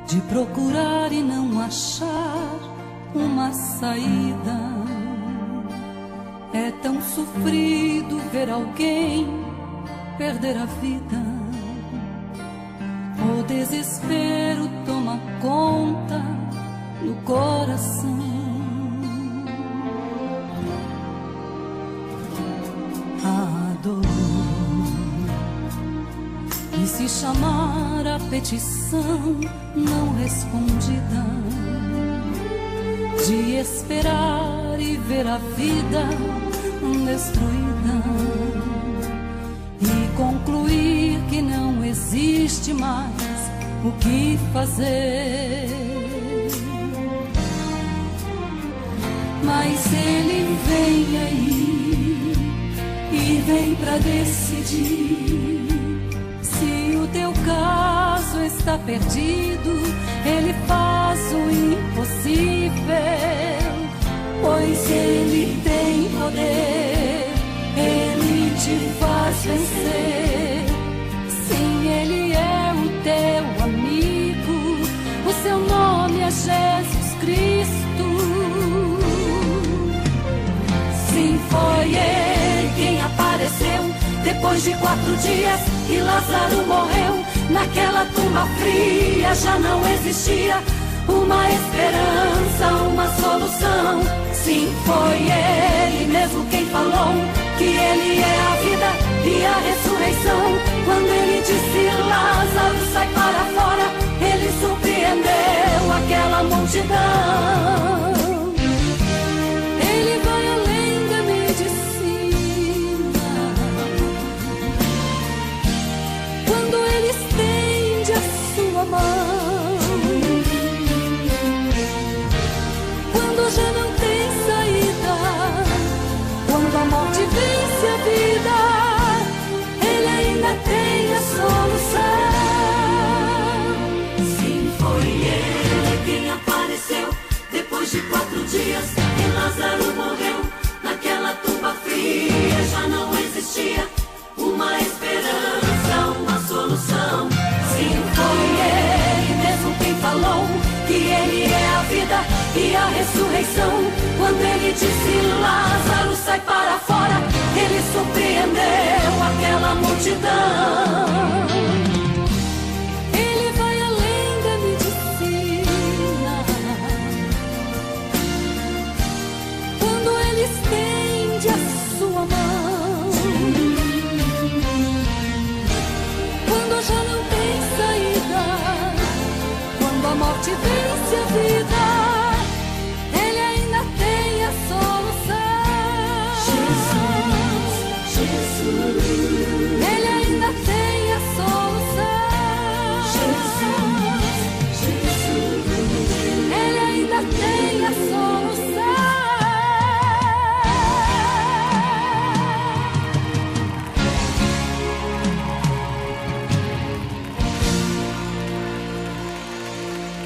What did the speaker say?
de procurar e não achar uma saída. É tão sofrido ver alguém perder a vida. O desespero toma conta no coração. A dor, e se chamar a petição não respondida, de esperar e ver a vida destruída, e concluir que não existe mais o que fazer. Mas ele vem aí e vem pra decidir. Se o teu caso está perdido, ele faz o impossível, pois ele tem poder, ele te faz vencer. Sim, ele é o teu amigo, o seu nome é Jesus Cristo. Sim, foi ele quem apareceu depois de 4 dias que Lázaro morreu. Naquela tumba fria já não existia uma esperança, uma solução. Sim, foi ele mesmo quem falou que ele é a vida e a ressurreição. Quando ele disse Lázaro, sai para fora, ele surpreendeu aquela multidão. Ele vai além da medicina. Quando ele estende a sua mão, quando já não tem saída, quando a morte vence a vida, ele ainda tem a solução. Sim, foi ele quem apareceu depois de 4 dias que Lázaro morreu. Naquela tumba fria já não existia uma esperança, uma solução. Sim, foi ele mesmo quem falou que ele é a vida e a ressurreição. Quando ele disse Lázaro, sai para fora, ele surpreendeu aquela multidão. Ele vai além da medicina. Quando ele estende a sua mão, quando já não tem saída, quando a morte vence a vida, ele ainda tem a solução. Jesus, ele ainda tem a solução. Jesus.